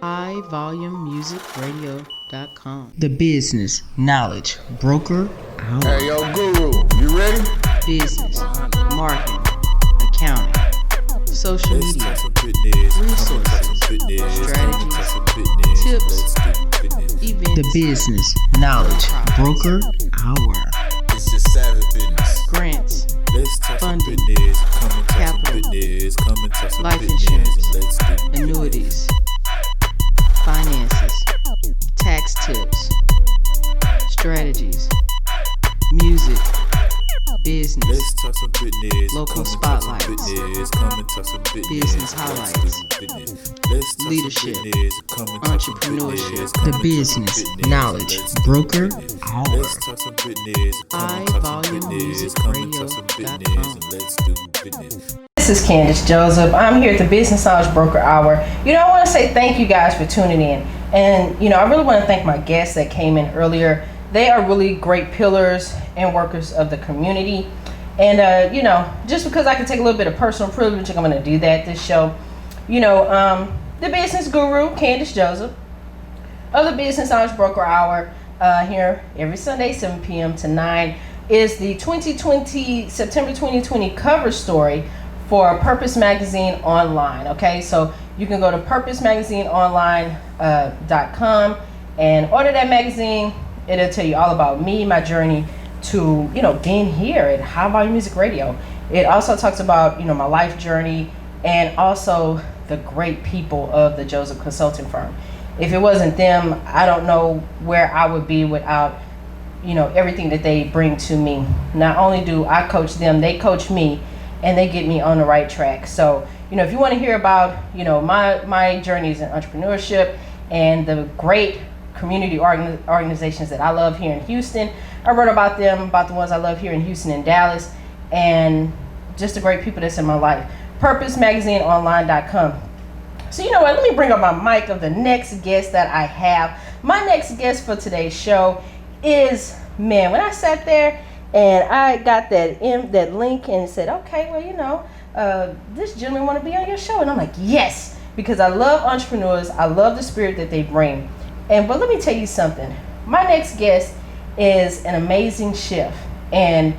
highvolumemusicradio.com. The Business Knowledge Broker Hour. Hey, yo, Guru, you ready? Business, marketing, accounting, social media, resources, strategies, tips, events. The Business Knowledge Broker Hour. It's just savage business. Grants, funding, capital, life insurance, annuities, finances, tax tips, strategies, music, business, local spotlights, business highlights, leadership, entrepreneurship. The Business Knowledge Broker Hour. highvolumemusicradio.com. This is Candace Joseph. I'm here at the Business Knowledge Broker Hour. I want to say thank you guys for tuning in. And, I really want to thank my guests that came in earlier. They are really great pillars and workers of the community. And, just because I can take a little bit of personal privilege, I'm going to do that this show. The business guru, Candace Joseph, of the Business Knowledge Broker Hour, here every Sunday, 7 p.m. to 9, is the September 2020 cover story for Purpose Magazine Online. Okay, so you can go to purposemagazineonline.com and order that magazine. It'll tell you all about me, my journey to, being here at High Volume Music Radio. It also talks about, my life journey and also the great people of the Joseph Consulting Firm. If it wasn't them, I don't know where I would be without, everything that they bring to me. Not only do I coach them, they coach me and they get me on the right track. So, if you want to hear about, my journeys in entrepreneurship and the great community organizations that I love here in Houston, I wrote about them, about the ones I love here in Houston and Dallas, and just the great people that's in my life. PurposeMagazineOnline.com. So what, let me bring up my mic of the next guest that I have. My next guest for today's show is, when I sat there and I got that link and said, okay, well, this gentleman want to be on your show. And I'm like, yes, because I love entrepreneurs. I love the spirit that they bring. But let me tell you something. My next guest is an amazing chef. And,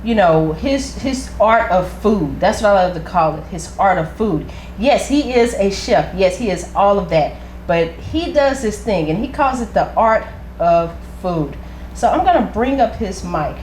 his art of food. That's what I love to call it, his art of food. Yes, he is a chef. Yes, he is all of that. But he does this thing, and he calls it the art of food. So I'm going to bring up his mic.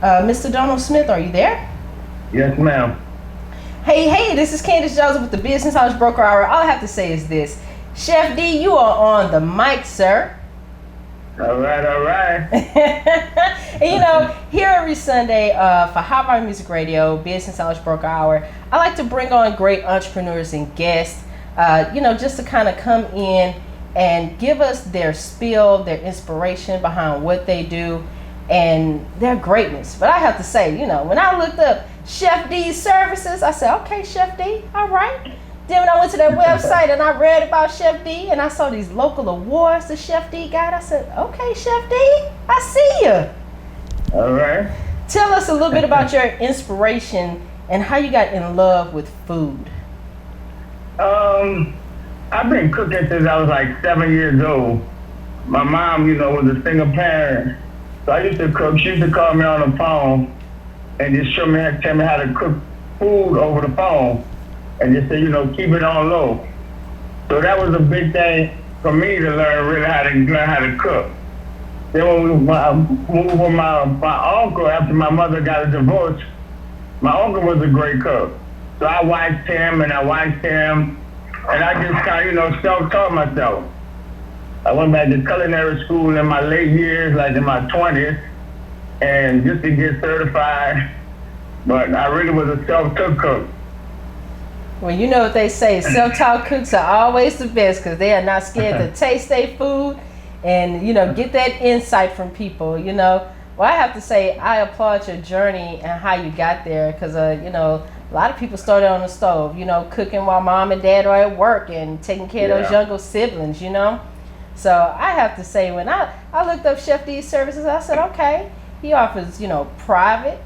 Mr. Donald Smith, are you there? Yes, ma'am. Hey, this is Candace Joseph with the Business Knowledge Broker Hour. All I have to say is this. Chef D, you are on the mic, sir. All right. And here every Sunday for High Volume Music Radio, Business Knowledge Broker Hour, I like to bring on great entrepreneurs and guests, just to kind of come in and give us their spiel, their inspiration behind what they do and their greatness. But I have to say, when I looked up Chef D's services, I said, okay, Chef D, all right. Then when I went to their website and I read about Chef D and I saw these local awards that Chef D got, I said, okay, Chef D, I see you. All right. Tell us a little bit about your inspiration and how you got in love with food. I've been cooking since I was like 7 years old. My mom, was a single parent. So I used to cook. She used to call me on the phone and just tell me how to cook food over the phone. And just say, keep it on low. So that was a big thing for me to learn how to cook. Then when we moved with my uncle after my mother got a divorce, my uncle was a great cook. So I watched him and I just kind of, self-taught myself. I went back to culinary school in my late years, like in my 20s, and just to get certified. But I really was a self-taught cook. Well, you know what they say, self-taught cooks are always the best because they are not scared to taste their food and, get that insight from people, Well, I have to say, I applaud your journey and how you got there because, a lot of people started on the stove, cooking while mom and dad are at work and taking care of those younger siblings, So I have to say, when I looked up Chef D's services, I said, okay, he offers, private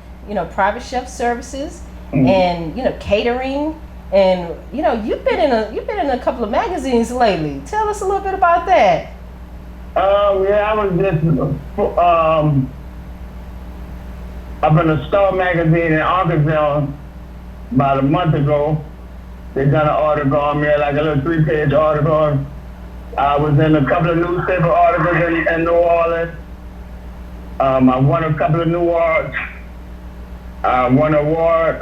chef services and, catering And you've been in a couple of magazines lately. Tell us a little bit about that. Yeah, I was just up in a Star magazine in Arkansas about a month ago. They done an article on me, like a little 3-page article. I was in a couple of newspaper articles in New Orleans. I won a couple of new awards. I won an award,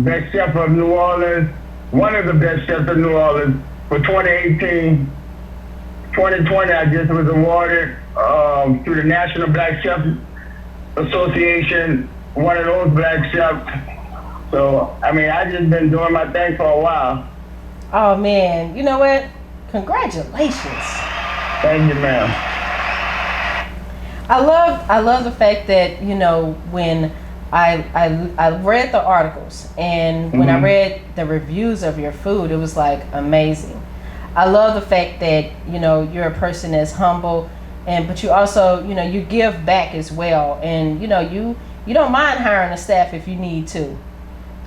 Best Chef of New Orleans, one of the best chefs of New Orleans for 2018. 2020, I just was awarded through the National Black Chef Association, one of those black chefs. So, I mean, I just been doing my thing for a while. Oh man, you know what? Congratulations. Thank you, ma'am. I love the fact that when I read the articles and when I read the reviews of your food, it was like amazing. I love the fact that you're a person that's humble, but you also you give back as well, and you don't mind hiring a staff if you need to.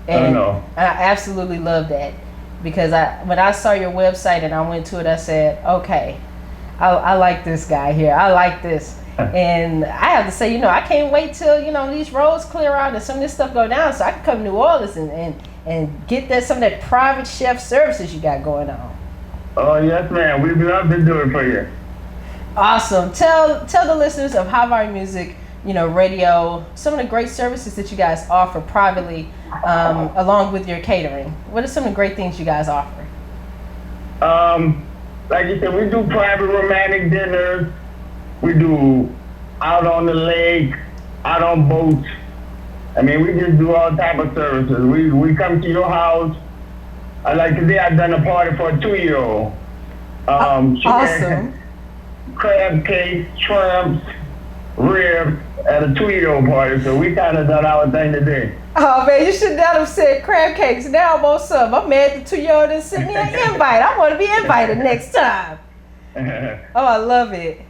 And I absolutely love that, because when I saw your website and I went to it, I said, okay, I like this guy here. I like this. And I have to say, I can't wait till these roads clear out and some of this stuff go down, so I can come to New Orleans and get some of that private chef services you got going on. Oh yes, ma'am. We'd love to do it for you. Awesome. Tell the listeners of High Volume Music, radio, some of the great services that you guys offer privately, along with your catering. What are some of the great things you guys offer? Like you said, we do private romantic dinners. We do out on the lake, out on boats. I mean, we just do all type of services. We come to your house. Like today, I've done a party for a 2-year-old. She awesome. had crab cakes, shrimps, ribs at a 2-year-old party. So we kind of done our thing today. Oh man, you should not have said crab cakes. Now I'm on some. I'm mad the 2-year-old didn't send me an invite. I want to be invited next time. Oh, I love it.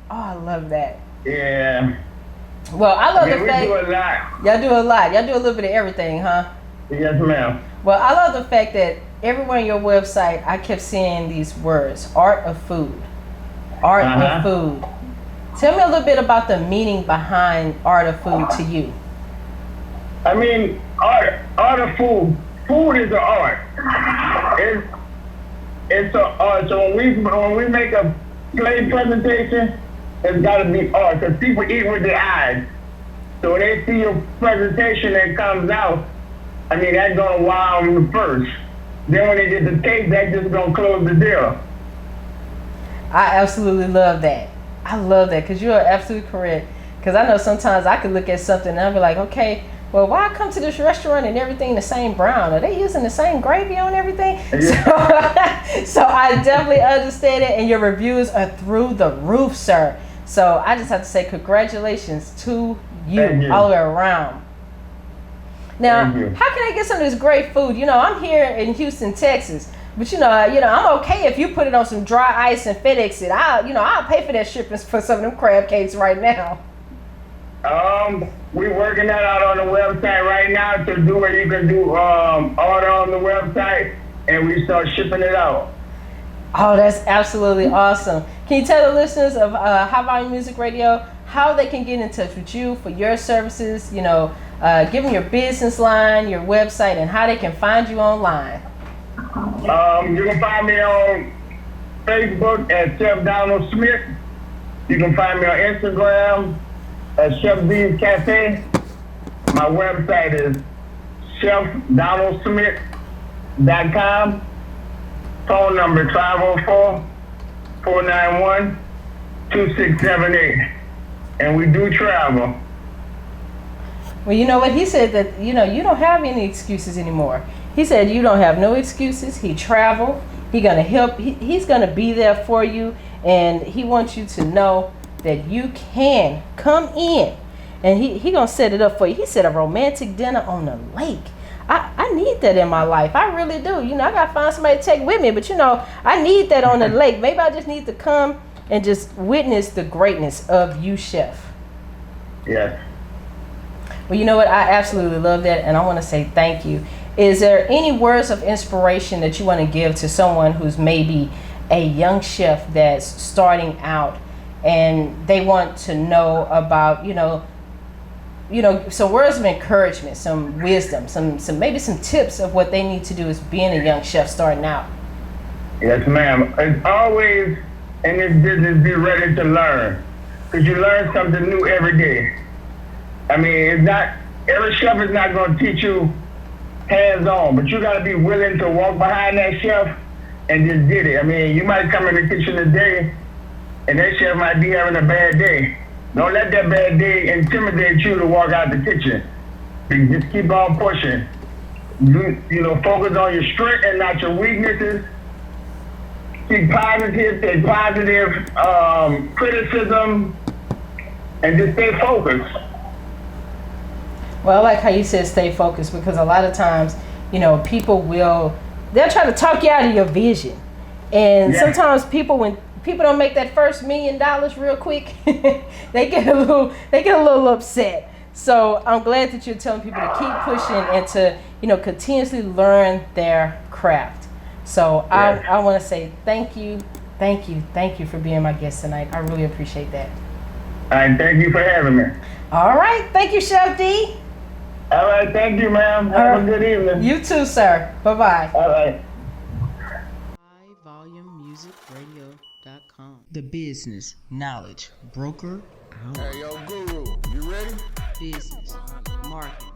Oh, I love that. Yeah. Well, I love the fact we do a lot. Y'all do a lot. Y'all do a little bit of everything, huh? Yes, ma'am. Well, I love the fact that everywhere on your website, I kept seeing these words: art of food, art of food. Tell me a little bit about the meaning behind art of food to you. I mean, art of food. Food is an art. It's an art. So when we make a plate presentation, it's got to be art, because people eat with their eyes. So when they see your presentation that comes out, I mean, that's going to wow them first. Then when they get the taste, that's just going to close the deal. I absolutely love that. I love that, because you are absolutely correct. Because I know sometimes I could look at something and I'll be like, okay, well, why come to this restaurant and everything the same brown? Are they using the same gravy on everything? Yeah. So I definitely understand it, and your reviews are through the roof, sir. So I just have to say congratulations to you all the way around. Now, how can I get some of this great food? I'm here in Houston, Texas, but I'm okay if you put it on some dry ice and FedEx it. I'll pay for that shipping for some of them crab cakes right now. We're working that out on the website right now to do where you can do order on the website, and we start shipping it out. Oh, that's absolutely awesome. Can you tell the listeners of High Volume Music Radio how they can get in touch with you for your services? Give them your business line, your website, and how they can find you online. You can find me on Facebook at Chef Donald Smith. You can find me on Instagram at Chef D's Cafe. My website is chefdonaldsmith.com. Phone number 504-491-2678. And we do travel. Well, you know what? He said that, you don't have any excuses anymore. He said you don't have no excuses. He traveled. He's going to help. He's going to be there for you. And he wants you to know that you can come in. And he going to set it up for you. He said a romantic dinner on the lake. I need that in my life. I really do. I got to find somebody to take with me. But, I need that on the lake. Maybe I just need to come and just witness the greatness of you, Chef. Yes. Well, you know what? I absolutely love that, and I want to say thank you. is there any words of inspiration that you want to give to someone who's maybe a young chef that's starting out and they want to know about, some words of encouragement, some wisdom, some maybe some tips of what they need to do as being a young chef starting out? Yes, ma'am. It's always in this business, be ready to learn, because you learn something new every day. I mean, it's not every chef is not going to teach you hands-on, but you got to be willing to walk behind that chef and just get it. I mean, you might come in the kitchen today, and that chef might be having a bad day. Don't let that bad day intimidate you to walk out the kitchen. Just keep on pushing. Focus on your strength and not your weaknesses. Take positive criticism, and just stay focused. Well, I like how you said stay focused, because a lot of times, people they'll try to talk you out of your vision. And sometimes when people don't make that first $1 million real quick, they get a little upset. So I'm glad that you're telling people to keep pushing and to, continuously learn their craft. So I want to say thank you for being my guest tonight. I really appreciate that. All right, thank you for having me. All right, thank you, Chef D. All right, thank you, ma'am. Have a good evening. You too, sir. Bye-bye. All right. HighVolumeMusicRadio.com. The business knowledge broker. Hey, yo, Guru, you ready? Business, marketing,